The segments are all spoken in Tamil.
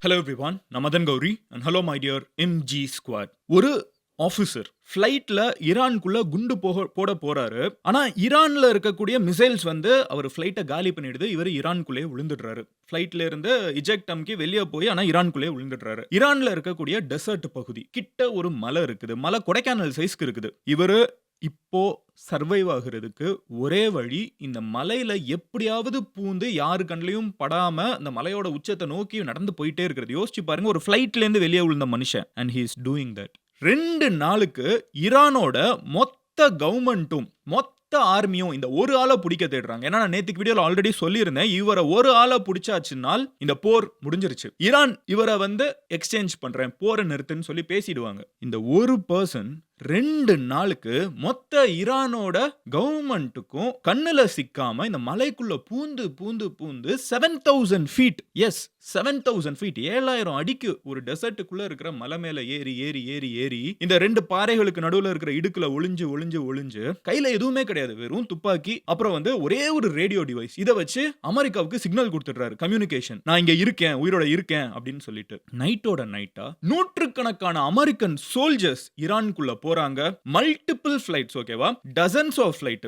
Hello everyone, நான் Madan Gowri and hello my dear MG squad. ஒரு ஆஃபீஸர் ஃப்ளைட்ல ஈரானுக்குள்ள குண்டு போட போறாரு. ஆனா ஈரான்ல இருக்கக்கூடிய மிசைல்ஸ் வந்து அவர் ஃப்ளைட்டை காலி பண்ணிடுது. இவர் ஈரானுக்குள்ளே விழுந்துடுறாரு. ஃப்ளைட்ல இருந்து இஜெக்ட் அமுக்கி வெளியே போய் ஆனா ஈரானுக்குள்ளே விழுந்துடுறாரு. ஈரான்ல இருக்கக்கூடிய டெசர்ட் பகுதி கிட்ட ஒரு மலை இருக்குது. மலை கொடைக்கானல் சைஸ்க்கு இருக்குது. இவரு இப்போ சர்வைவ் ஆகுறதுக்கு ஒரே வழி இந்த மலையில எப்படியாவது பூந்து யாரு கண்ணிலையும் படாம அந்த மலையோட உச்சத்தை நோக்கி நடந்து போயிட்டே இருக்கிறது. யோசிச்சு பாருங்க, ஒரு ஃப்ளைட்ல இருந்து வெளியே விழுந்த மனுஷன் and he is doing that. 2 நாளுக்கு ஈரானோட மொத்த கவர்மெண்ட்டும் மொத்த ஆர்மியும் இந்த ஒரு ஆளை பிடிக்க தேடுறாங்க. ஏன்னா நான் நேத்துக்கு வீடியோல ஆல்ரெடி சொல்லியிருந்தேன், இவரை ஒரு ஆளை பிடிச்சாச்சுனால் இந்த போர் முடிஞ்சிருச்சு. ஈரான் இவரை வந்து எக்ஸ்சேஞ்ச் பண்றேன், போரை நிறுத்துன்னு சொல்லி பேசிடுவாங்க. இந்த ஒரு பர்சன் 2 நாளுக்கு மொத்த ஈரானோட கவர்மெண்ட்டுக்கும் கண்ணுல சிக்காம இந்த மலைக்குள்ள பூந்து 7,000 ஃபீட், எஸ் 7,000 ஃபீட், 7,000 அடிக்கு ஒரு டெசர்ட்டுக்குள்ள இருக்கிற மலை மேல ஏறி இந்த 2 பாறைகளுக்கு நடுவுல இருக்கிற இடுக்குல ஒளிஞ்சு கையில எதுவுமே கிடையாது, வெறும் துப்பாக்கி, அப்புறம் வந்து ஒரே ஒரு ரேடியோ டிவைஸ். இதை வச்சு அமெரிக்காவுக்கு சிக்னல் கொடுத்துடுறாரு, கம்யூனிகேஷன், நான் இங்க இருக்கேன், உயிரோட இருக்கேன் அப்படின்னு சொல்லிட்டு. நைட்டோட நைட்டா நூற்றுக்கணக்கான அமெரிக்கன் சோல்ஜர்ஸ் ஈரானுக்குள்ள போறாங்க. மல்டிபிள் ஃபிளைட்ஸ், ஓகேவா, டசன்ஸ் ஆஃப் ஃபிளைட்,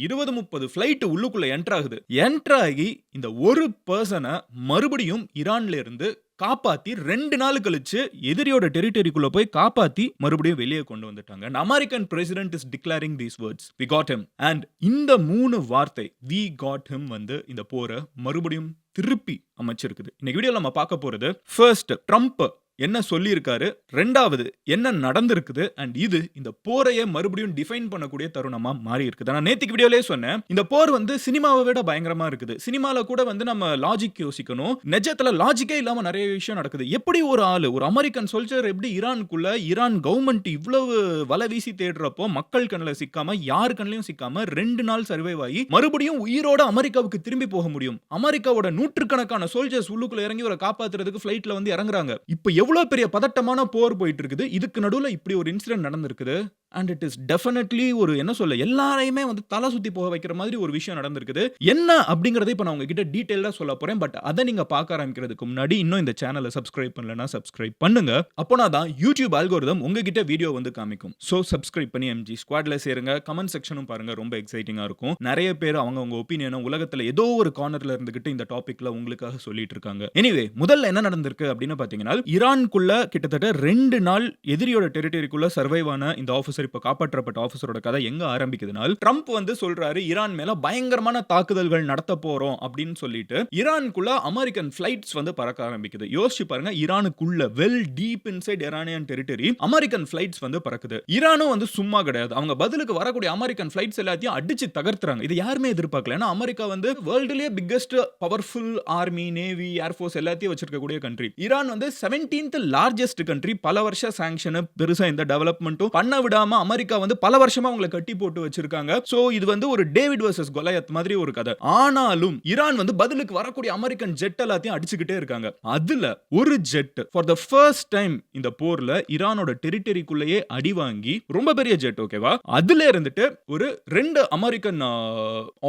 20-30 ஃபிளைட் உள்ளுக்குள்ள என்டர் ஆகி இந்த ஒரு பர்சனை மறுபடியும் ஈரான்ல இருந்து காப்பாத்தி 2 நாள் கழிச்சு எதிரியோட டெரிட்டரிக்குள்ள போய் காப்பாத்தி மறுபடியும் வெளியே கொண்டு வந்துட்டாங்க. American president is declaring these words, we got him. and இந்த 3 வார்த்தை we got him வந்து இந்த போரை மறுபடியும் திருப்பி அமைச்சிருக்குது. இன்னைக்கு வீடியோல நம்ம பார்க்க போறது ஃபர்ஸ்ட் ட்ரம்ப் என்ன சொல்லியிருக்காரு, 2வது என்ன நடந்திருக்குது, அண்ட் இது இந்த போரையே மறுபடியும் டிஃபைன் பண்ணக்கூடிய தருணமா மாறி இருக்குது. நான் நேத்திக்கு வீடியோலயே சொன்னேன், இந்த போர் வந்து சினிமாவை விட பயங்கரமா இருக்குது. சினிமால கூட வந்து நம்ம லாஜிக் யோசிக்கணும், நிஜத்துல லாஜிக்கே இல்லாம நிறைய விஷயம் நடக்குது. எப்படி ஒரு ஆளு, ஒரு அமெரிக்கன் சோல்ஜர் எப்படி ஈரானுக்குள்ள ஈரான் கவர்மெண்ட் இவ்வளவு வலை வீசி தேடுறப்போ மக்கள் கண்ணில் சிக்காம யார் கண்ணிலையும் சிக்காம 2 நாள் சர்வைவ் ஆகி மறுபடியும் உயிரோட அமெரிக்காவுக்கு திரும்பி போக முடியும். அமெரிக்காவோட நூற்றுக்கணக்கான சோல்ஜர்ஸ் உள்ளுக்குள்ள இறங்கி ஒரு காப்பாத்துறதுக்கு ஃபிளைட்ல வந்து இறங்குறாங்க. இப்போ எவ்வளவு பெரிய பதட்டமான போர் போயிட்டு இருக்குது, இதுக்கு நடுவுல இப்படி ஒரு இன்சிடென்ட் நடந்திருக்குது. அண்ட் இட் இஸ் டெஃபினெட்லி ஒரு என்ன சொல்ல, எல்லாரையுமே வந்து தலை சுத்தி போக வைக்கிற மாதிரி ஒரு விஷயம் நடந்திருக்குது. என்ன அப்படிங்கறதை இப்ப நான் உங்ககிட்ட டீடைலா சொல்ல போறேன். பட் அதை நீங்க பார்க்க ஆரம்பிக்கிறதுக்கு முன்னாடி இன்னும் இந்த சேனலை சப்ஸ்கிரைப் பண்ணலனா சப்ஸ்கிரைப் பண்ணுங்க. அப்போனா தான் யூடியூப் அல்கோரிதம் உங்ககிட்ட வீடியோ வந்து காமிக்கும். சோ சப்ஸ்கிரைப் பண்ணி MG ஸ்குவாட்ல சேருங்க. கமெண்ட் செக்ஷனும் பாருங்க, ரொம்ப எக்ஸைட்டிங்கா இருக்கும். நிறைய பேர் அவங்க ஒப்பீனியனை உலகத்துல ஏதோ ஒரு கார்னர்ல இருந்துகிட்டு இந்த டாபிக்ல உங்களுக்காக சொல்லிட்டு இருக்காங்க. எனிவே, முதல்ல என்ன நடந்திருக்கு அப்படின்னு பாத்தீங்கன்னா, ஈரானுக்குள்ள கிட்டத்தட்ட 2 நாள் எதிரியோட டெரிட்டரிக்குள்ள சர்வைவ் ஆன இந்த ஆஃபீஸர், இப்ப காப்பாற்றப்பட்ட ஆஃபீஸரோட கதை எங்க ஆரம்பிக்குதுனால், ட்ரம்ப் வந்து சொல்றாரு ஈரான் மேல பயங்கரமான தாக்குதல்கள் நடத்த போறோம் அப்படின்னு சொல்லிட்டு ஈரானுக்குள்ள அமெரிக்கன் ஃபிளைட்ஸ் வந்து பறக்க ஆரம்பிக்குது. யோசிச்சு பாருங்க, ஈரானுக்குள்ள well deep inside Iranian territory American flights வந்து பறக்குது. ஈரானும் வந்து சும்மா கிடையாது, அவங்க பதிலுக்கு வரக்கூடிய அமெரிக்கன் ஃபிளைட்ஸ் எல்லாத்தையும் அடிச்சு தகர்த்துறாங்க. இது யாருமே எதிர்பார்க்கல. ஏன்னா அமெரிக்கா வந்து வேர்ல்டுலயே biggest powerful army, navy, air force எல்லாத்தையும் வச்சிருக்கக்கூடிய கண்ட்ரி. ஈரான் வந்து 17th லார்ஜஸ்ட் கண்ட்ரி. பல வருஷ சாங்ஷன், பெருசா இந்த டெவலப்மெண்ட்டும் பண்ண விடாம அமெரிக்கா வந்து பல வருஷமா அவங்களை கட்டி போட்டு வச்சிருக்காங்க. சோ இது வந்து ஒரு டேவிட் வர்சஸ் கொலையத் மாதிரி ஒரு கதை. ஆனாலும் ஈரான் வந்து பதிலுக்கு வரக்கூடிய அமெரிக்கன் ஜெட் எல்லாத்தையும் அடிச்சுக்கிட்டே இருக்காங்க. அதுல ஒரு jet for the first time இந்த போர்ல ஈரானோட டெரிட்டரிக்குள்ளேயே அடி வாங்கி, ரொம்ப பெரிய ஜெட், ஓகேவா, அதுல இருந்துட்டு ஒரு 2 அமெரிக்கன்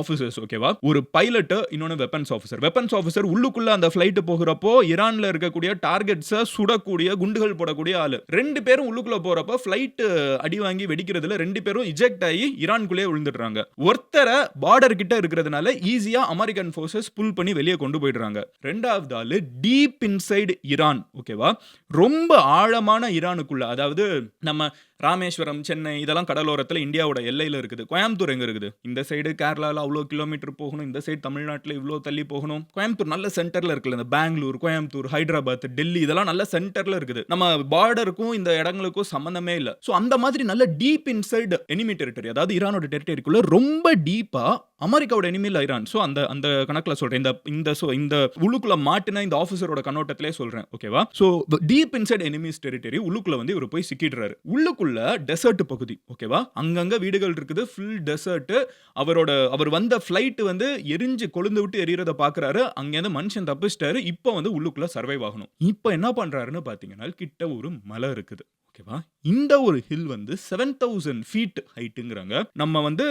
ஆபீசர்ஸ், ஓகேவா, ஒரு பைலட், இன்னொன்னு வெப்பன்ஸ் ஆபீசர் உள்ளுக்குள்ள அந்த ஃளைட் போகிறப்போ ஈரான்ல இருக்கக்கூடிய டார்கெட்ஸ சுடக்கூடிய, குண்டுகள் போடக்கூடிய ஆளு. 2 பேரும் உள்ளுக்குள்ள போறப்ப ஃளைட் அடி வாங்கி வெடிக்கிறதுல 2 பேரும் இஜெக்ட் ஆகி ஈரானுக்குள்ளே விழுந்துடுறாங்க. ஒருத்தரை பார்டர் கிட்ட இருக்கிறதுனால ஈஸியா அமெரிக்கன் ஃபோர்சஸ் புல் பண்ணி வெளியே கொண்டு போயிடுறாங்க. 2வது ஆளு டீப் இன்சைட் ஈரான், ஓகேவா, ரொம்ப ஆழமான ஈரானுக்குள்ள, அதாவது நம்ம ராமேஸ்வரம், சென்னை இதெல்லாம் கடலோரத்தில் இந்தியாவோட எல்லையில் இருக்குது. கோயம்புத்தூர் எங்க இருக்குது, இந்த சைடு கேரளாவில் அவ்வளோ கிலோமீட்டர் போகணும், இந்த சைடு தமிழ்நாட்டில் இவ்வளோ தள்ளி போகணும். கோயம்புத்தூர் நல்ல சென்டர்ல இருக்குல்ல, இந்த பெங்களூர், கோயம்புத்தூர், ஹைதராபாத், டெல்லி இதெல்லாம் நல்ல சென்டர்ல இருக்குது. நம்ம பார்டருக்கும் இந்த இடங்களுக்கும் சம்பந்தமே இல்லை. ஸோ அந்த மாதிரி நல்ல டீப் இன்சைட் எனிமி டெரிட்டரி, அதாவது ஈரானோட டெரிட்டரிக்குள்ள ரொம்ப டீப்பா அமெரிக்காவோட எனிமி இல்லை ஈரான். ஸோ அந்த கணக்கில் சொல்றேன், இந்த உள்ளுக்குள்ள மாட்டின இந்த ஆஃபீஸரோட கண்ணோட்டத்திலே சொல்றேன், ஓகேவா. So deep inside enemies territory உள்ளுக்குள்ள வந்து இவர் போய் சிக்கிடுறாரு. உள்ளுக்குள்ள டெசர்ட் பகுதி, ஓகேவா, அங்கங்க வீடுகள் இருக்குது, ஃபுல் டெசர்ட். அவர் வந்த ஃளைட் வந்து எரிஞ்சு கொழுந்து விட்டு எரியறத பாக்குறாரு. அங்கேருந்து மனுஷன் தப்பிச்சிட்டாரு. இப்போ வந்து உள்ளுக்குள்ள சர்வைவ் ஆகணும். இப்போ என்ன பண்றாருன்னு பாத்தீங்கன்னா, கிட்ட ஒரு மலை இருக்குது, ஓகேவா. இந்த ஒரு ஹில் வந்து 7,000 ஃபீட் ஹைட்டுங்கிறாங்க. நம்ம வந்து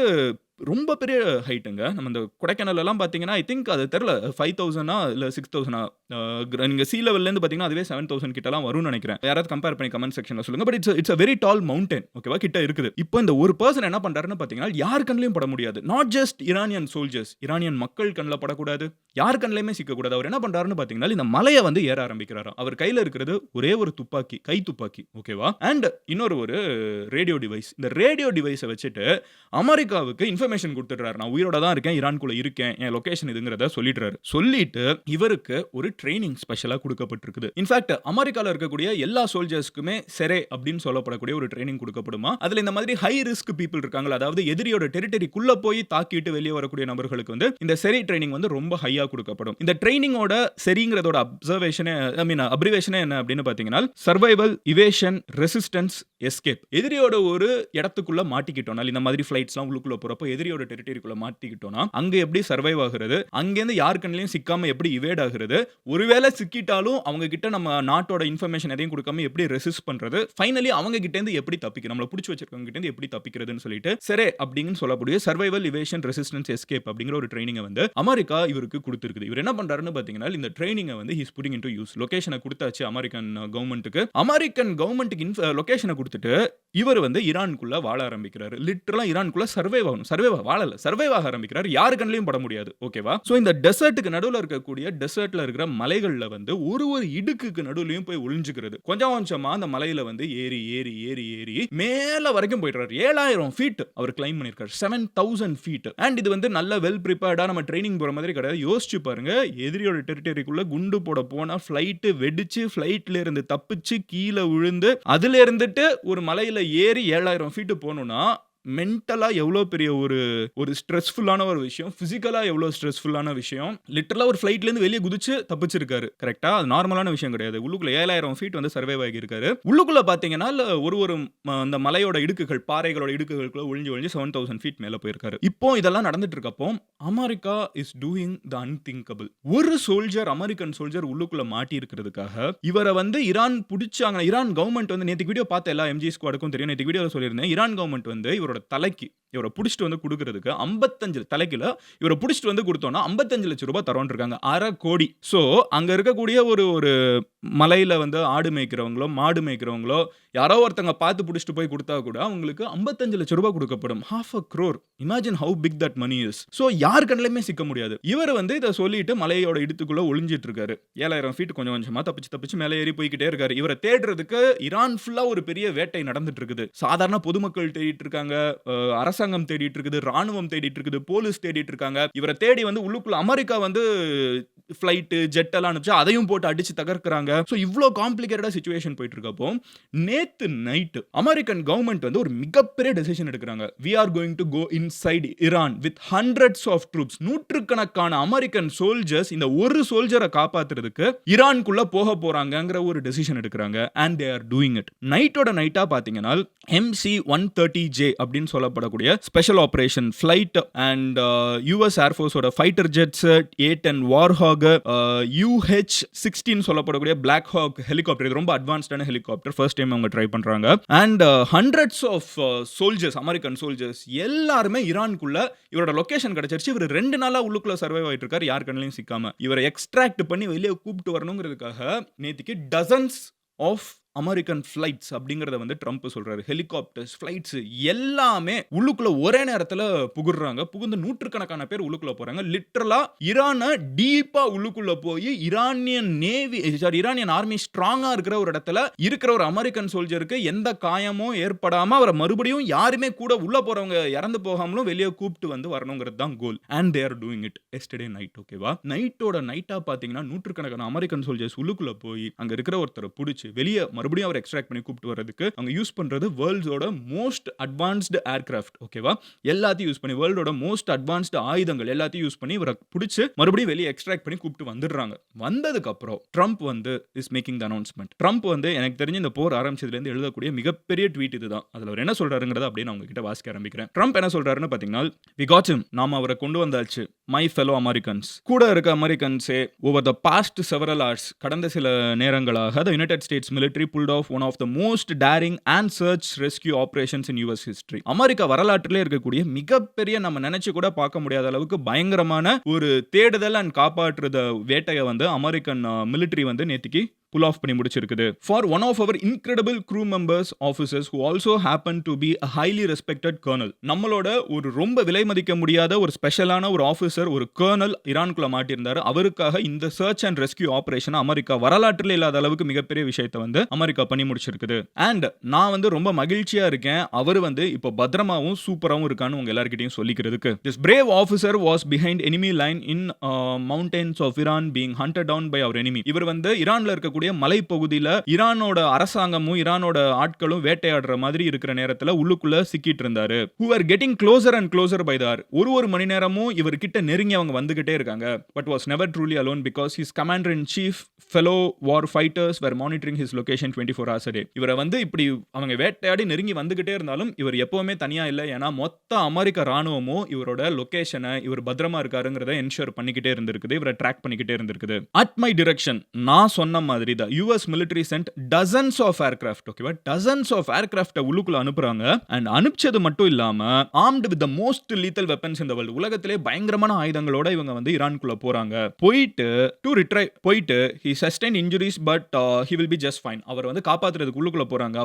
ரொம்ப பெரிய ஹைட்டுங்க. நம்ம இந்த கொடைக்கானல் எல்லாம் பார்த்தீங்கன்னா, ஐ திங்க் அது தெரியல 5000 இல்ல 6000 நீங்க சீ லெவல்ல இருந்து பார்த்தீங்கன்னா, அதுவே 7000 கிட்டலாம் வரும்னு நெனைக்கிறேன். யாராவது கம்பேர் பண்ணி கமெண்ட் செக்ஷன்ல சொல்லுங்க. But it's a very tall mountain. ஓகேவா? கிட்ட இருக்குது. இப்போ இந்த ஒரு பெர்சன் என்ன பண்றாருன்னு பார்த்தீங்கன்னா, யார் கண்லயும் பட முடியாது. Not just Iranian soldiers. Iranian மக்கள் கண்ல படக்கூடாது. யார் கண்லயுமே சிக்கக்கூடாது. அவர் என்ன பண்றாருன்னு பார்த்தீங்கன்னா, இந்த மலைய வந்து ஏற ஆரம்பிக்கிறாராம். அவர் கையில இருக்கிறது ஒரே ஒரு துப்பாக்கி. கை துப்பாக்கி. ஓகேவா? அண்ட் இன்னொரு ஒரு ரேடியோ டிவைஸ். இந்த ரேடியோ டிவைஸ வச்சுட்டு அமெரிக்காவுக்கு இன்ஃபர்மேஷன் குடுத்துடுறாரு. நான் உயிரோட தான் இருக்கேன். ஈரான்குள்ள இருக்கேன். என் லொகேஷன் இதுங்கிறத சொல்லிடுறாரு. சொல்லிட்டு இவருக்கு ஒரு ட்ரெய்னிங் ஸ்பெஷலா குடுக்கப்பட்டிருக்குது. இன்ஃபாக்ட் அமெரிக்கால இருக்கக்கூடிய எல்லா சோல்ஜர்ஸ்க்குமே செரே அப்படின்னு சொல்லப்படக்கூடிய ஒரு ட்ரெய்னிங் குடுக்கப்படுமா. அதுல இந்த மாதிரி ஹை ரிஸ்க் பீப்பிள் இருக்காங்கல்ல, அதாவது எதிரியோட டெரிட்டரிக்குள்ள போய் தாக்கிட்டு வெளியே வரக்கூடிய நபர்களுக்கு வந்து இந்த செரி ட்ரெய்னிங் வந்து ரொம்ப ஹையா குடுக்கப்படும். இந்த ட்ரெய்னிங்கோட செரிங்கிறதோட அப்ரிவேஷனே என்ன அப்படின்னு பாத்தீங்கன்னா, சர்வைவல், இவேஷன், ரெசிஸ்டன்ஸ், எஸ்கேப். எதிரியோட ஒரு இடத்துக்குள்ள மாட்டிக்கிட்டோம்னா, இந்த மாதிரி ஃபிளைட்ஸ்லாம் உள்ளுக்குள்ள போறப்போ எதிரியோட டெரிட்டரிக்குள்ள மாட்டிக்கிட்டோம்னா, அங்க எப்படி சர்வைவ் ஆகுறது, அங்கேருந்து யார் கண்ணிலையும் சிக்காம எப்படி இவேட் ஆகுறது, ஒருவேளை சிக்கிட்டாலும் அவங்க கிட்ட நம்ம நாட்டோட இன்ஃபர்மேஷன் எதையும் கொடுக்காம எப்படி ரெசிஸ்ட் பண்றது, ஃபைனலி அவங்க கிட்ட இருந்து எப்படி தப்பிக்கிறது, நம்மள புடிச்சு வச்சிருக்கவங்க கிட்ட இருந்து எப்படி தப்பிக்கிறதுன்னு சொல்லிட்டு சரே அப்படின்னு சொல்லக்கூடிய சர்வைவல், இவேஷன், ரெசிஸ்டன்ஸ், எஸ்கேப் அப்படிங்கிற ஒரு ட்ரெய்னிங்கை வந்து அமெரிக்கா இவருக்கு கொடுத்திருக்குது. இவர் என்ன பண்றாருன்னு பாத்தீங்கன்னா, இந்த ட்ரெய்னிங்கை வந்து he is putting into use. லொகேஷனை கொடுத்தாச்சு அமெரிக்கன் கவர்மெண்ட்டுக்கு. அமெரிக்கன் கவர்மெண்ட்டுக்கு லொகேஷனை கொடுத்துட்டு இவர் வந்து ஈரானுக்குள்ள வாழ ஆரம்பிக்கிறாரு. லிட்டரலா ஈரானுக்குள்ள சர்வைவ் ஆகணும். சர்வைவ் ஆக ஆரம்பிக்கிறார். யாரு கண்ணிலையும் பட முடியாது. ஓகேவா? சோ இந்த டெசர்ட்டுக்கு நடுவுல இருக்கக்கூடிய டெசர்ட்ல இருக்கிற மலைகள்ல வந்து ஒரு இடுக்குக்கு நடுவுலயும் போய் ஒளிஞ்சுக்கிறது. கொஞ்சம் கொஞ்சமா அந்த மலையில வந்து ஏறி ஏறி ஏறி ஏறி மேல வரைக்கும் போயிடுறாரு. 7000 ஃபீட் அவர் கிளைம் பண்ணிருக்காரு. 7000 ஃபீட். அண்ட் இது வந்து நல்ல வெல் பிரிப்பேர்டா நம்ம ட்ரைனிங் போற மாதிரி கிடையாது. யோசிச்சு பாருங்க, எதிரியோட டெரிட்டரிக்குள்ள குண்டு போட போனா ஃளைட் வெடிச்சு ஃளைட்ல இருந்து தப்பிச்சு கீழ விழுந்து அதுல இருந்துட்டு ஒரு மலையில ஏறி 7000 ஃபீட் போகணும்னா மென்டலா எவ்வளோ பெரிய ஒரு ஸ்ட்ரெஸ்ஃபுல்லான ஒரு விஷயம், பிசிக்கலா எவ்வளோ ஸ்ட்ரெஸ்ஃபுல்லான விஷயம். லிட்டரலா ஒரு ஃபிளைட்ல இருந்து வெளியே குதிச்சு தப்பிச்சிருக்காரு. கரெக்டா? அது நார்மலான விஷயம் கிடையாது. உள்ளுக்குள்ள 7000 ஃபீட் வந்து சர்வைவ் ஆகியிருக்காரு. உள்ளுக்குள்ள பாத்தீங்கன்னா ஒரு அந்த மலையோட இடுக்குகள், பாறைகளோட இடுக்குகளுக்குள்ள ஒளிஞ்சு 7000 ஃபீட் மேல போயிருக்காரு. இப்போ இதெல்லாம் நடந்துட்டு இருக்கப்போ America is doing the unthinkable. ஒரு சோல்ஜர், அமெரிக்கன் சோல்ஜர் உள்ளுக்குள்ள மாட்டி இருக்கிறதுக்காக இவரை வந்து ஈரான் பிடிச்சாங்க. ஈரான் கவர்மெண்ட் வந்து நேத்து வீடியோ பார்த்த எல்லா எம்ஜி ஸ்குவாடுக்கும் தெரியும். நேத்து வீடியோல சொல்லியிருந்தேன். ஈரான் கவர்மெண்ட் வந்து இவரோட தலைக்கு இவரை புடிச்சிட்டு வந்து கொடுக்கிறதுக்கு 55 தலைக்குல இவரை புடிச்சிட்டு வந்து கொடுத்தோம்னா 55 லட்சம் ரூபாய் தரோன்னு இருக்காங்க. 1/2 கோடி. சோ அங்க இருக்கக்கூடிய ஒரு மலையில வந்து ஆடு மேய்க்கிறவங்களோ மாடு மேய்க்கிறவங்களோ யாரோ ஒருத்தங்க பார்த்து புடிச்சிட்டு போய் கொடுத்தா கூட அவங்களுக்கு 55 லட்சம் ரூபாய் கொடுக்கப்படும். 1/2 crore. Imagine how big that money is. So யார் கண்ணிலுமே சிக்க முடியாது. இவர் வந்து இதை சொல்லிட்டு மலையோட இடுத்துக்குள்ள ஒளிஞ்சிட்டு இருக்காரு. 7000 ஃபீட் கொஞ்சம் கொஞ்சமா தப்பிச்சு மேலே ஏறி போய்கிட்டே இருக்காரு. இவரை தேடுறதுக்கு ஈரான் ஃபுல்லா ஒரு பெரிய வேட்டை நடந்துட்டு இருக்குது. சாதாரண பொதுமக்கள் தேடிட்டு இருக்காங்க, அரசாங்கம் தேடிட்டு இருக்குது, ராணுவம் தேடிட்டு இருக்குது, போலீஸ் தேடிட்டு இருக்காங்க. இவரை தேடி வந்து உள்ளுக்குள்ள அமெரிக்கா வந்து ஃபிளைட் ஜெட் எல்லாம் அனுப்பிச்சு அதையும் போட்டு அடிச்சு தகர்க்கறாங்க. சோ இவ்ளோ காம்ப்ளிகேட்டடா சிச்சுவேஷன் போயிட்டு இருக்கப்போ நேத்து நைட் அமெரிக்கன் கவர்மெண்ட் வந்து ஒரு மிகப்பெரிய டெசிஷன் எடுக்கிறாங்க. we are going to go inside Iran with hundreds of troops. நூற்றுக்கணக்கான அமெரிக்கன் சோல்ஜர்ஸ் இந்த ஒரு சோல்ஜரை காப்பாத்துறதுக்கு ஈரானுக்குள்ள போக போறாங்கங்கற ஒரு டெசிஷன் எடுக்கிறாங்க. and they are doing it. நைட்டோட நைட்டா பாத்தீங்கன்னா MC-130J அப்படின்னு சொல்லப்படக்கூடிய special operation flight and US ஏர்ஃபோர்ஸோட fighter jets, A-10 warthog, UH-16 சொல்லப்படக்கூடிய பிளாக் ஹாக் ஹெலிகாப்டர், இது ரொம்ப அட்வான்ஸ்டான ஹெலிகாப்டர். ஃபர்ஸ்ட் டைம் அவங்க ட்ரை பண்றாங்க. And hundreds of soldiers, American soldiers எல்லாருமே ஈரானுக்குள்ள இவரோட லொகேஷன் கிடைச்சிருச்சு. இவர் 2 நாளா உள்ளுக்குள்ள சர்வைவ் ஆயிட்டு இருக்காரு, யார் கண்ணிலையும் சிக்காம. இவரை எக்ஸ்ட்ராக்ட் பண்ணி வெளியே கூப்பிட்டு வரணுங்கிறதுக்காக நேத்திக்கு டசன்ஸ் ஆஃப் அமெரிக்கன் ஃபிளைட்ஸ் அப்படிங்கறத வந்து ட்ரம்ப் சொல்றாரு. ஹெலிகாப்டர்ஸ், ஃபிளைட்ஸ் எல்லாமே உள்ளுக்குள்ள ஒரே நேரத்துல புகுறாங்க. புகுந்து நூற்றுக்கணக்கான பேர் உள்ளுக்குள்ள போறாங்க. லிட்டரலா ஈரான டீப்பா உள்ளுக்குள்ள போய் ஈரானியன் ஆர்மி ஸ்ட்ராங்கா இருக்கிற ஒரு இடத்துல இருக்கிற ஒரு அமெரிக்கன் சோல்ஜருக்கு எந்த காயமும் ஏற்படாம அவரை மறுபடியும் யாருமே கூட உள்ள போறவங்க இறந்து போகாமலும் வெளியே கூப்பிட்டு வந்து வரணுங்கிறது தான் goal. And they are doing it yesterday night. ஓகேவா? நைட்டோட நைட்டா பாத்தீங்கன்னா நூற்றுக்கணக்கான அமெரிக்கன் சோல்ஜர்ஸ் உள்ளுக்குள்ள போய் அங்க இருக்கிற ஒருத்தரை பிடிச்சி வெளியே மறுபடியும் அவர் எக்ஸ்ட்ராக்ட் பண்ணி கூப்பிட்டு வரதுக்கு அவங்க யூஸ் பண்றது வேர்ல்டோட மோஸ்ட் அட்வான்ஸ்டு ஏர்கிராஃப்ட். ஓகேவா? எல்லாத்தையும் யூஸ் பண்ணி வேர்ல்டோட மோஸ்ட் அட்வான்ஸ்டு ஆயுதங்கள் எல்லாத்தையும் யூஸ் பண்ணி இவரை பிடிச்சு மறுபடியும் வெளியே எக்ஸ்ட்ராக்ட் பண்ணி கூப்பிட்டு வந்துடுறாங்க. வந்ததுக்கு அப்புறம் ட்ரம்ப் வந்து is making the announcement. Trump வந்து எனக்கு தெரிஞ்சு இந்த போர் ஆரம்பிச்சதுல இருந்து எழுதக்கூடிய மிகப்பெரிய ட்வீட் இதுதான். அதுல அவர் என்ன சொல்றாருங்கறத அப்படியே நான் உங்ககிட்ட வாசிக்க ஆரம்பிக்கிறேன். ட்ரம்ப் என்ன சொல்றாருன்னு பாத்தீங்கன்னா, we got him. நாம அவரை கொண்டு வந்தாச்சு. my fellow Americans. கூட இருக்க அமெரிக்கன்ஸே over the past several hours, கடந்த சில நேரங்களாக the United States military pulled off one of the most daring and search rescue operations in US history. America வரலாற்றிலே இருக்கக்கூடிய மிகப்பெரிய நம்ம நினைச்சு கூட பார்க்க முடியாத அளவுக்கு பயங்கரமான ஒரு தேடுதல் அண்ட் காப்பாற்றுத வேட்டையை வந்து அமெரிக்கன் மிலிட்டரி வந்து நேத்திக்கு புல் ஆஃப் பண்ணி முடிச்சிருக்குது. For one of our incredible crew members officers who also happen to be a highly respected colonel. நம்மளோட ஒரு ரொம்ப விலை மதிக்க முடியாத ஒரு ஸ்பெஷலான ஒரு ஆஃபீஸர், ஒரு கர்னல் ஈரானுக்குள்ள மாட்டியிருந்தாரு. அவருக்காக இந்த search and rescue operation America வரலாற்றில் இல்லாத அளவுக்கு மிகப்பெரிய விஷயத்தை வந்து அமெரிக்கா பண்ணி முடிச்சிருக்குது. அண்ட் நான் வந்து ரொம்ப மகிழ்ச்சியா இருக்கேன். அவர் வந்து இப்போ பத்திரமாவும் சூப்பராகவும் இருக்கான்னு உங்க எல்லார்கிட்டையும் சொல்லிக்கிறதுக்கு. This brave officer was behind enemy line in mountains of Iran being hunted down by our enemy. இவர் வந்து ஈரான்ல இருக்க மலைப்பகுதியில ஈரானோட அரசாங்கமும் ஈரானோட ஆட்களும் வேட்டையாடுற மாதிரி இருக்கிற நேரத்துல உள்ளுக்குள்ள சிக்கிட்டு இருந்தாரு. who are getting closer and closer by the hour. ஒரு மணி நேரமும் இவர் கிட்ட நெருங்கி அவங்க வந்துகிட்டே இருக்காங்க. but was never truly alone because his commander in chief fellow war fighters were monitoring his location 24 hours a day. இவரை வந்து இப்படி அவங்க வேட்டையாடி நெருங்கி வந்துகிட்டே இருந்தாலும் இவர் எப்பவுமே தனியா இல்ல. ஏன்னா மொத்த அமெரிக்க ராணுவமும் இவரோட லொகேஷனை இவர் பத்திரமா இருக்காருங்கிறத என்ஷூர் பண்ணிக்கிட்டே இருந்திருக்குது. இவரை ட்ராக் பண்ணிக்கிட்டே இருந்திருக்குது. at my direction நான் சொன்ன மாதிரி the US military sent dozens of aircraft. ஓகேவா, dozens of aircraft உள்ளுக்குள்ள அனுப்புறாங்க. and அனுப்பிச்சது மட்டும் இல்லாம armed with the most lethal weapons in the world. உலகத்திலே பயங்கரமான ஆயுதங்களோட இவங்க வந்து ஈரானுக்குள்ள போறாங்க. போயிட்டு he sustained injuries but he will be just fine. அவர் வந்து காப்பாத்துறதுக்கு உள்ளுக்குள்ள போறாங்க.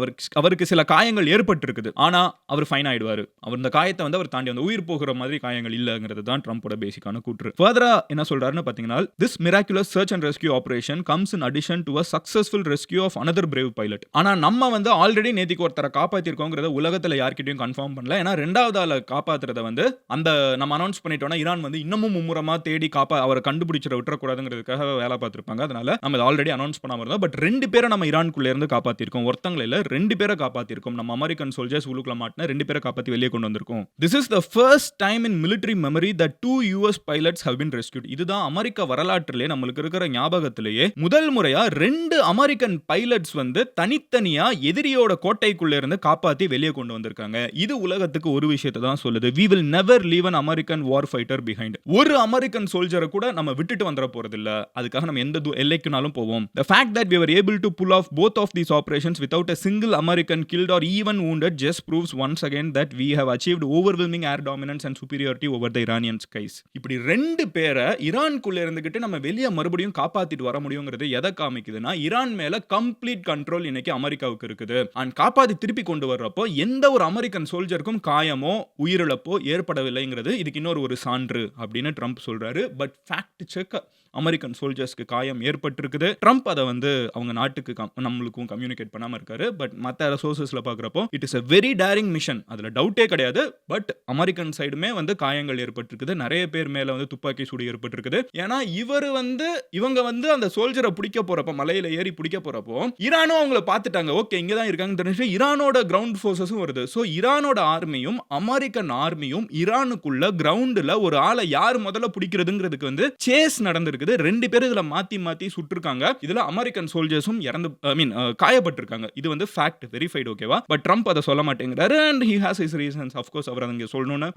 அவருக்கு சில காயங்கள் ஏற்பட்டிருக்குது. ஆனா அவர் ஃபைன் ஆயிடுவாரு. அவர் இந்த காயத்தை வந்து அவர் தாண்டி வந்து உயிர் போகிற மாதிரி காயங்கள் இல்லங்கிறது தான் ட்ரம்போட பேசிக்கான கூற்று. ஃபர்தரா என்ன சொல்றாருன்னு பாத்தீங்கன்னா, this miraculous search and rescue operation comes in addition to a successful rescue of another brave pilot. ஆனா நம்ம வந்து ஆல்ரெடி நேத்திக்கு ஒருத்தரை காப்பாத்திருக்கோங்கிறத உலகத்துல யார்கிட்டயும் கன்ஃபார்ம் பண்ணல. ஏன்னா ரெண்டாவது ஆளை காப்பாத்துறத வந்து அந்த நம்ம அனௌன்ஸ் பண்ணிட்டோம்னா ஈரான் வந்து இன்னமும் மும்முரமா தேடி அவரை கண்டுபிடிச்சிட விட்டுறக்கூடாதுங்கிறதுக்காக வேலை பார்த்திருப்பாங்க. அதனால நம்ம ஆல்ரெடி அனௌன்ஸ் பண்ணாம இருந்தோம். பட் 2 பேரை நம்ம ஈரானுக்குள்ள இருந்து காப்பாத்திருக்கோம். ஒருத்தங்கள இல்ல, 2 பேரை காப்பாத்திருக்கோம். நம்ம அமெரிக்கன் சோல்ஜர்ஸ் உள்ளுக்குள்ள மாட்டின 2 பேரை காப்பாத்தி வெளியே கொண்டு வந்திருக்கோம். This is the first time in military memory that 2 US pilots have been rescued. இதுதான் அமெரிக்க வரலாற்றிலே நம்மளுக்கு இருக்கிற ஞாபகத்திலேயே முதல் முறையா 2 அமெரிக்கன் பைலட்ஸ் வந்து தனித்தனியா எதிரியோட கோட்டைக்குள்ள இருந்து காப்பாத்தி வெளியே கொண்டு வந்திருக்காங்க. இது உலகத்துக்கு ஒரு விஷயத்தை தான் சொல்லுது. we will never leave an American war fighter behind. ஒரு அமெரிக்கன் சோல்ஜரை கூட நம்ம விட்டுட்டு வந்துற போறது இல்ல. அதுக்காக நம்ம எந்த எல்லைக்குனாலும் போவோம். the fact that we were able to pull off both of these operations without a single American killed or even wounded just proves once again that we have achieved overwhelming air dominance and superiority over the Iranian skies. இப்படி 2 பேரை ஈரானுக்குள்ள இருந்துகிட்டு நம்ம வெளியே மறுபடியும் காப்பாத்திட்டு வர முடியுங்கிறது எதை காமிக்குதுன்னா, ஈரான் மேல கம்ப்ளீட் கண்ட்ரோல் இன்னைக்கு அமெரிக்காவுக்கு இருக்குது. அண்ட் காப்பாத்தி திருப்பி கொண்டு வர்றப்போ எந்த ஒரு அமெரிக்கன் சோல்ஜருக்கும் காயமோ உயிரிழப்போ ஏற்படவில்லைங்கிறது இதுக்கு இன்னொரு ஒரு சான்று அப்படின்னு ட்ரம்ப் சொல்றாரு. பட் ஃபேக்ட் செக், அமெரிக்கன் சோல்ஜர்ஸ்க்கு காயம் ஏற்பட்டிருக்குது. ட்ரம்ப் அதை வந்து அவங்க நாட்டுக்கு நம்மளுக்கும் கம்யூனிகேட் பண்ணாம இருக்காரு. பட் மற்ற சோர்சஸ்ல பாக்குறப்போ it is a very daring mission. அதுல டவுட்டே கிடையாது. பட் அமெரிக்கன் சைடுமே வந்து காயங்கள் ஏற்பட்டிருக்குது. நிறைய பேர் மேல வந்து துப்பாக்கி சூடு ஏற்பட்டிருக்குது. ஏன்னா இவங்க வந்து அந்த சோல்ஜரை பிடிக்க போறப்ப, மலையில ஏறி பிடிக்க போறப்போ ஈரானும் அவங்கள பார்த்துட்டாங்க. ஓகே, இங்க தான் இருக்காங்க தெரிஞ்சு ஈரானோட கிரவுண்ட் ஃபோர்ஸஸும் வருது. சோ ஈரானோட ஆர்மியும் அமெரிக்கன் ஆர்மியும் ஈரானுக்குள்ள கிரவுண்ட்ல ஒரு ஆளை யார் முதல்ல பிடிக்கிறதுங்கிறதுக்கு வந்து சேஸ் நடந்திருக்கு. 2 பேர் இதுல மாத்தி சுட்டிருக்காங்க. இதுல அமெரிக்கன் சோல்ஜர்ஸும் காயப்பட்டிருக்காங்க. இது வந்து ஃபேக்ட், வெரிஃபைட். ஓகேவா? பட் ட்ரம்ப் அதை சொல்ல மாட்டேங்கிறாரு. and he has his reasons. of course அவர் அங்க சொல்லணும்னு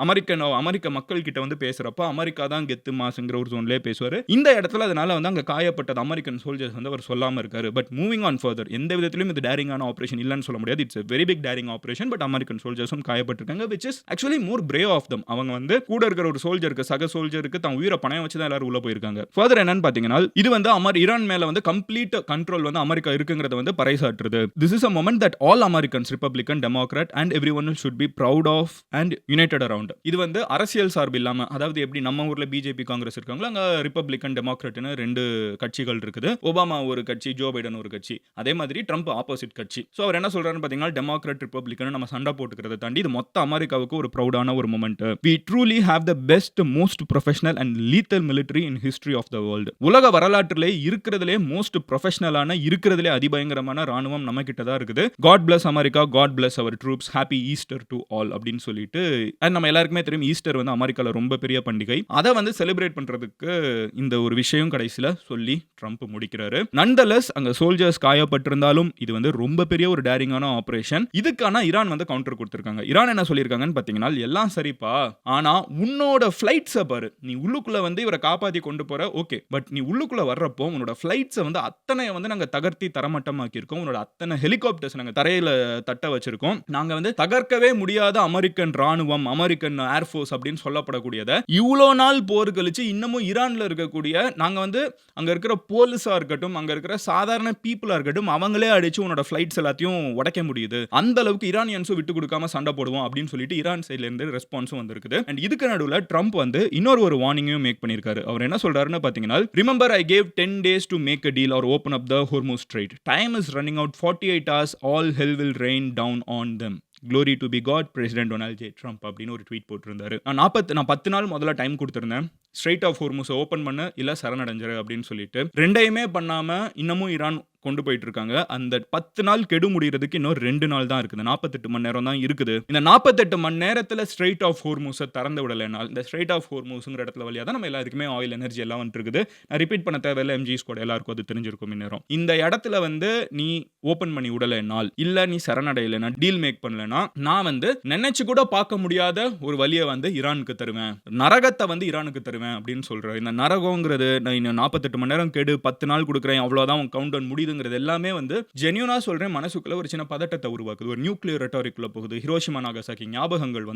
அமெரிக்க மக்கள் கிட்ட வந்து பேசுறப்ப அமெரிக்கா தான் கெத்து மாசுங்கிற ஒரு ஜோன்லயே பேசுவாரு. இந்த இடத்துல அதனால வந்து அங்க காயப்பட்டது அமெரிக்கன் சோல்ஜர்ஸ் வந்து அவர் சொல்லாம இருக்காரு. பட் மூவிங் ஆன் ஃபர்தர், எந்த விதத்திலும் இது டேரிங்கான ஆபரேஷன் இல்லன்னு சொல்ல முடியாது. It's a very big daring operation. But American சோல்ஜர்ஸும் காயப்பட்டிருக்காங்க. which is actually more brave of them. அவங்க வந்து கூட இருக்கிற ஒரு சோல்ஜருக்கு, சக சோல்ஜருக்கு தான் உயிரை பணயம் வச்சு தான் எல்லாரும் உள்ள போயிருக்காங்க. ஃபர்தர் என்னன்னு பாத்தீங்கன்னா, இது வந்து ஈரான் மேல வந்து கம்ப்ளீட் கண்ட்ரோல் வந்து அமெரிக்கா இருக்குங்கிறத வந்து பறைசாற்றுது. This is a moment that all Americans, Republican, Democrat and everyone should be proud of and united around. இது வந்து அரசியல் சார்பு இல்லாம, அதாவது எப்படி நம்ம ஊர்ல பிஜேபி காங்கிரஸ் இருக்காங்களோ அங்க ரிப்பப்ளிகன் டெமோக்ராட்னு 2 கட்சிகள் இருக்குது. ஒபாமா ஒரு கட்சி, ஜோ பைடன் ஒரு கட்சி. அதே மாதிரி ட்ரம்ப் ஆப்போசிட் கட்சி. சோ அவர் என்ன சொல்றாருன்னு பாத்தீங்கன்னா, டெமோக்ராட் ரிப்பப்ளிகன் நம்ம சண்டை போட்டுக்கிறத தாண்டி இது மொத்த அமெரிக்காவுக்கு ஒரு ப்ரௌடான ஒரு moment. we truly have the best, most professional and lethal military in history of the world. உலக வரலாற்றிலே இருக்கிறதுலே மோஸ்ட் ப்ரொஃபஷனலான, இருக்கிறதுலே அதிபயங்கரமான ராணுவம் நம்ம கிட்ட தான் இருக்குது. God bless America, God bless our troops, happy Easter to all அப்படின்னு சொல்லிட்டு, நம்ம எல்லாருக்குமே தெரியும் ஈஸ்டர் வந்து அமெரிக்கால ரொம்ப பெரிய பண்டிகை. அதை வந்து செலிப்ரேட் பண்றதுக்கு இந்த ஒரு விஷயம் கடைசியில சொல்லி ட்ரம்ப் முடிக்கிறாரு. நன்றி. நன்தலஸ் அங்க சோல்ஜர்ஸ் காயப்பட்டிருந்தாலும் இது வந்து ரொம்ப பெரிய ஒரு டேரிங்கான ஆபரேஷன். இதுக்கான ஈரான் வந்து கவுண்டர் கொடுத்திருக்காங்க. ஈரான் என்ன சொல்லியிருக்காங்கன்னு பார்த்தீங்கன்னா, எல்லாம் சரிப்பா, ஆனா உன்னோட ஃபிளைட்ஸை பாரு, நீ உள்ளுக்குள்ள வந்து இவரை காப்பாற்றி கொண்டு போற, ஓகே, பட் நீ உள்ளுக்குள்ள வர்றப்போ உன்னோட ஃபிளைட்ஸை வந்து அத்தனை வந்து நாங்கள் தகர்த்தி தரமட்டமாக்கி இருக்கோம். உன்னோட அத்தனை ஹெலிகாப்டர்ஸ் நாங்கள் தரையில தட்ட வச்சிருக்கோம். நாங்க வந்து தகர்க்கவே முடியாத அமெரிக்கன் ராணுவம், அமெரிக்கன் ஏர்ஃபோர்ஸ் அப்படின்னு சொல்லப்படக்கூடியதை இவ்வளோ நாள் போர் கழிச்சு இன்னமும் ஈரான்ல இருக்கக்கூடிய நாங்க வந்து அங்க இருக்கிற போலீஸா இருக்கட்டும், அங்க இருக்கிற சாதாரண பீப்புளா இருக்கட்டும், அவங்களே அடிச்சு உன்னோட ஃபிளைட்ஸ் எல்லாத்தையும் உடைக்க முடியுது. அந்த அளவுக்கு ஈரானியன்ஸும் விட்டு கொடுக்காம சண்டை போடுவோம் அப்படின்னு சொல்லிட்டு ஈரான் சைட்ல இருந்து ரெஸ்பான்ஸும் வந்திருக்குது. அண்ட் இதுக்கு நடுவில் ட்ரம்ப் வந்து இன்னொரு ஒரு வார்னிங்கையும் மேக் பண்ணியிருக்காரு. அவர் என்ன சொல்றாருன்னு பார்த்தீங்கன்னா, remember I gave 10 days to make a deal or open up the Hormuz Strait. Time is running out. 48 hours. All hell will rain down on them. Glory to be God, President Donald J. Trump அப்படின்னு ஒரு ட்வீட் போட்டிருந்தாரு. நான் 10 நாள் முதல்ல டைம் கொடுத்திருந்தேன். ஸ்ட்ரெயிட் ஆஃப் ஹோர்முஸை ஓப்பன் பண்ண, இல்ல சரணடைஞ்சிரு அப்படின்னு சொல்லிட்டு ரெண்டையுமே பண்ணாம இன்னமும் ஈரான் கொண்டு போயிட்டு இருக்காங்க. அந்த 10 நாள் கெடு முடிகிறதுக்கு இன்னும் 2 நாள் தான் இருக்குது. 48 மணி நேரம் தான் இருக்குது. இந்த 48 மணி நேரத்தில் ஸ்ட்ரெயிட் ஆஃப் ஹோர்முஸை திறந்து விடலைனால், இந்த ஸ்ட்ரெயிட் ஆஃப் ஹோர்முஸ்ங்கிற இடத்துல வழியாக தான் நம்ம எல்லாருக்குமே ஆயில் எனர்ஜி எல்லாம் வந்துட்டு இருக்குது. நான் ரிப்பீட் பண்ண தேவையில்லை, எம்ஜிஸ் கூட எல்லாருக்கும் அது தெரிஞ்சிருக்கும் இந்நேரம். இந்த இடத்துல வந்து நீ ஓப்பன் பண்ணி விடலைனால், இல்ல நீ சரணடையலைனா, டீல் மேக் பண்ணலைன்னா, நான் வந்து நினைச்சு கூட பார்க்க முடியாத ஒரு வழியை வந்து ஈரானுக்கு தருவேன், நரகத்தை வந்து ஈரானுக்கு தருவேன் அப்படின்னு சொல்றேன். இந்த நரகங்கிறது நான் 48 மணி நேரம் கெடு 10 நாள் கொடுக்குறேன், அவ்வளோதான் உன் கவுண்ட் டவுன் முடியுதுங்கிறது எல்லாமே வந்து ஜென்யூனா சொல்றேன், மனசுக்குள்ள ஒரு சின்ன பதட்டத்தை உருவாக்குது. ஒரு நியூக்ளியர் ரெட்டாரிக்குள்ள போகுது, ஹிரோஷிமா நாகசாக்கி ஞாபகங்கள்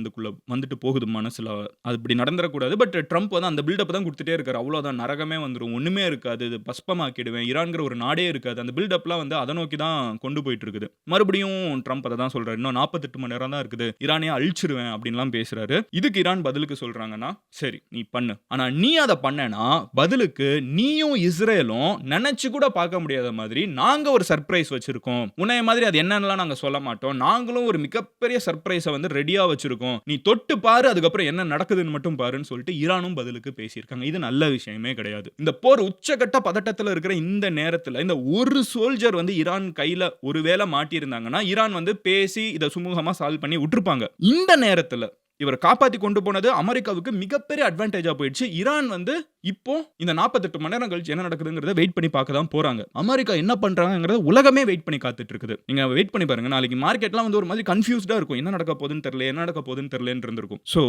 வந்துட்டு போகுது மனசுல. அது இப்படி நடந்துடக்கூடாது. பட் ட்ரம்ப் வந்து அந்த பில்டப் தான் கொடுத்துட்டே இருக்காரு. அவ்வளோதான், நரகமே வந்துடும், ஒண்ணுமே இருக்காது, இது பஸ்பமாக்கிடுவேன், ஈரான்கிற ஒரு நாடே இருக்காது. அந்த பில்டப்லாம் வந்து அதை நோக்கி தான் கொண்டு போயிட்டு இருக்குது. மறுபடியும் ட்ரம்ப் அதை தான் சொல்றாரு, இன்னும் 48 மணி நேரம் தான் இருக்குது, ஈரானே அழிச்சிருவேன் அப்படின்லாம் பேசுறாரு. இதுக்கு ஈரான் பதிலுக்கு சொல்றாங்கன்னா, சரி நீ பண்ணு, ஆனா நீ அதை பண்ணனா பதிலுக்கு நீயும் இஸ்ரேலும் நினைச்சு கூட பார்க்க முடியாத மாதிரி நாங்க ஒரு சர்ப்ரைஸ் வச்சிருக்கோம். உன்னைய மாதிரி அது என்னன்னு நாங்க சொல்ல மாட்டோம். நாங்களும் ஒரு மிகப்பெரிய சர்ப்ரைஸை வந்து ரெடியா வச்சிருக்கோம். நீ தொட்டு பாரு, அதுக்கப்புறம் என்ன நடக்குதுன்னு மட்டும் பாருன்னு சொல்லிட்டு ஈரானும் பதிலுக்கு பேசியிருக்காங்க. இது நல்ல விஷயமே கிடையாது. இந்த போர் உச்சகட்ட பதட்டத்தில் இருக்கிற இந்த நேரத்தில் இந்த ஒரு சோல்ஜர் வந்து ஈரான் கையில ஒருவேளை மாட்டியிருந்தாங்கன்னா, ஈரான் வந்து பேசி இதை சுமூகமா சால்வ் பண்ணி விட்டுருப்பாங்க. இந்த நேரத்தில் இவர் காப்பாத்தி கொண்டு போனது அமெரிக்காவுக்கு மிகப்பெரிய அட்வான்டேஜா போயிடுச்சு. ஈரான் வந்து இப்போ இந்த 48 மணி நேரம் கழிச்சு என்ன நடக்குதுங்கிறத வெயிட் பண்ணி பார்க்க தான் போறாங்க. அமெரிக்கா என்ன பண்றாங்கங்கறத உலகமே வெயிட் பண்ணி காத்துட்டு இருக்குது. நீங்க வெயிட் பண்ணி பாருங்க. நாளைக்கு மார்க்கெட்லாம் வந்து ஒரு மாதிரி கன்ஃபியூஸ்டா இருக்கும். என்ன நடக்க போகுதுன்னு தெரியல, என்ன நடக்க போகுதுன்னு தெரியலன்னு இருந்திருக்கும். சோ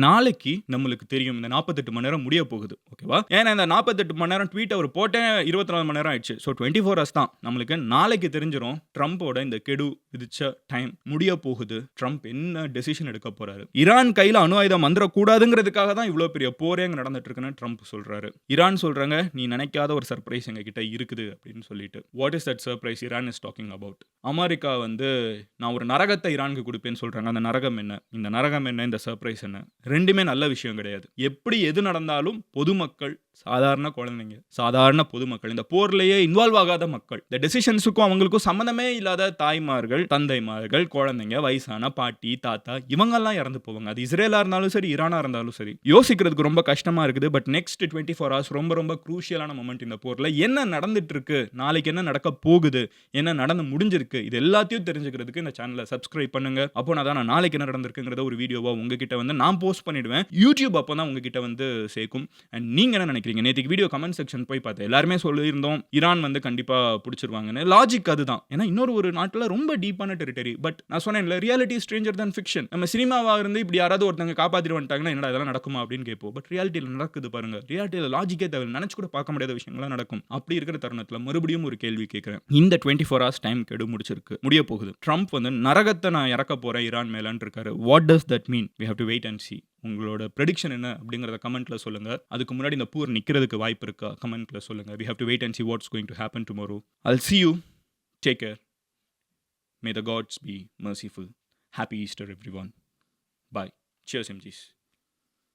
நாளைக்கு நம்மளுக்கு தெரியும் இந்த 48 மணி நேரம் முடிய போகுது. ஓகேவா? ஏன்னா இந்த 48 மணி நேரம் ட்வீட் அவர் போட்டே 24 மணி நேரம் ஆயிடுச்சு. சோ 24 ஹவர்ஸ் தான். நம்மளுக்கு நாளைக்கு தெரிஞ்சிரும் ட்ரம்போட இந்த கெடு விதிச்ச டைம் முடிய போகுது. ட்ரம்ப் என்ன டெசிஷன் எடுக்க போறாரு. ஈரான் கையில அணு ஆயுதம் வந்துடக்கூடாதுங்கிறதுக்காக தான் இவ்வளோ பெரிய போரே அங்கே நடந்துட்டு இருக்குன்னு ட்ரம்ப் சொல்றாரு. ஈரான் சொல்றாங்க, நீ நினைக்காத ஒரு சர்ப்ரைஸ் எங்க கிட்ட இருக்குது அப்படின்னு சொல்லிட்டு. What is that surprise Iran is talking about? America வந்து நான் ஒரு நரகத்தை ஈரானுக்கு கொடுப்பேன்னு சொல்றாங்க. அந்த நரகம் என்ன, இந்த நரகம் என்ன, இந்த சர்ப்ரைஸ் என்ன? ரெண்டுமே நல்ல விஷயம் கிடையாது. எப்படி எது நடந்தாலும் பொதுமக்கள், சாதாரண குழந்தைங்க, சாதாரண பொதுமக்கள், இந்த போர்லயே இன்வால்வ் ஆகாத மக்கள், இந்த டெசிஷன்ஸுக்கும் அவங்களுக்கும் சம்மந்தமே இல்லாத தாய்மார்கள், தந்தைமார்கள், குழந்தைங்க, வயசான பாட்டி, தாத்தா, இவங்கெல்லாம் இறந்து போவாங்க. அது இஸ்ரேலா இருந்தாலும் சரி, ஈரானா இருந்தாலும் சரி. யோசிக்கிறதுக்கு ரொம்ப கஷ்டமா இருக்குது. பட் நெக்ஸ்ட் 24 ஹவர்ஸ் ரொம்ப ரொம்ப குரூஷியலான மொமெண்ட் இந்த போர்ல. என்ன நடந்துட்டு இருக்கு, நாளைக்கு என்ன நடக்க போகுது, என்ன நடந்து முடிஞ்சிருக்கு, இது எல்லாத்தையும் தெரிஞ்சுக்கிறதுக்கு இந்த சேனலை சப்ஸ்கிரைப் பண்ணுங்க. அப்போ நான் நாளைக்கு என்ன நடந்திருக்குங்கிறத ஒரு வீடியோவா உங்ககிட்ட வந்து நான் போஸ்ட் பண்ணிடுவேன். யூடியூப் அப்போ தான் உங்ககிட்ட வந்து சேர்க்கும். அண்ட் நீங்க என்ன நினைக்கிறீங்க? நேற்றுக்கு வீடியோ கமெண்ட் செக்ஷன் போய் பார்த்தேன். எல்லாருமே சொல்லியிருந்தோம் ஈரான் வந்து கண்டிப்பா பிடிச்சிருவாங்கன்னு. லாஜிக் அதுதான். ஏன்னா இன்னொரு ஒரு நாட்டில் ரொம்ப டீப்பான டெரிட்டரி. பட் நான் சொன்னேன்ல, ரியாலிட்டி ஸ்ட்ரேஞ்சர் தன் ஃபிக்ஷன். நம்ம சினிமாவா இருந்து இப்படி யாராவது ஒருத்தங்க காப்பாற்றிட்டு வந்துட்டாங்கன்னா என்னடா இதெல்லாம் நடக்குமா அப்படின்னு கேட்போம். பட் ரியாலிட்டியில் நடக்குது பாருங்க. ரியாலிட்டியில் லாஜிக்கே தேவை, நினைச்சு கூட பார்க்க முடியாத விஷயங்கள்லாம் நடக்கும். அப்படி இருக்கிற தருணத்தில் மறுபடியும் ஒரு கேள்வி கேட்கிறேன். இந்த 24 ஹவர்ஸ் டைம் கெடு முடிய போகுது. ட்ரம்ப் வந்து நரகத்தை நான் இறக்க போறேன் ஈரான் மேலன்னு இருக்காரு. What does that mean? we have to wait and see. உங்களோட ப்ரெடிக்ஷன் என்ன அப்படிங்கிறத கமெண்ட்ல சொல்லுங்க. அதுக்கு முன்னாடி இந்த போர் நிக்கிறதுக்கு வாய்ப்பு இருக்கா கமெண்ட்ல சொல்லுங்க. we have to wait and see what's going to happen tomorrow. I'll see you. Take care. May the gods be merciful. Happy Easter everyone. Bye. Cheers MGs.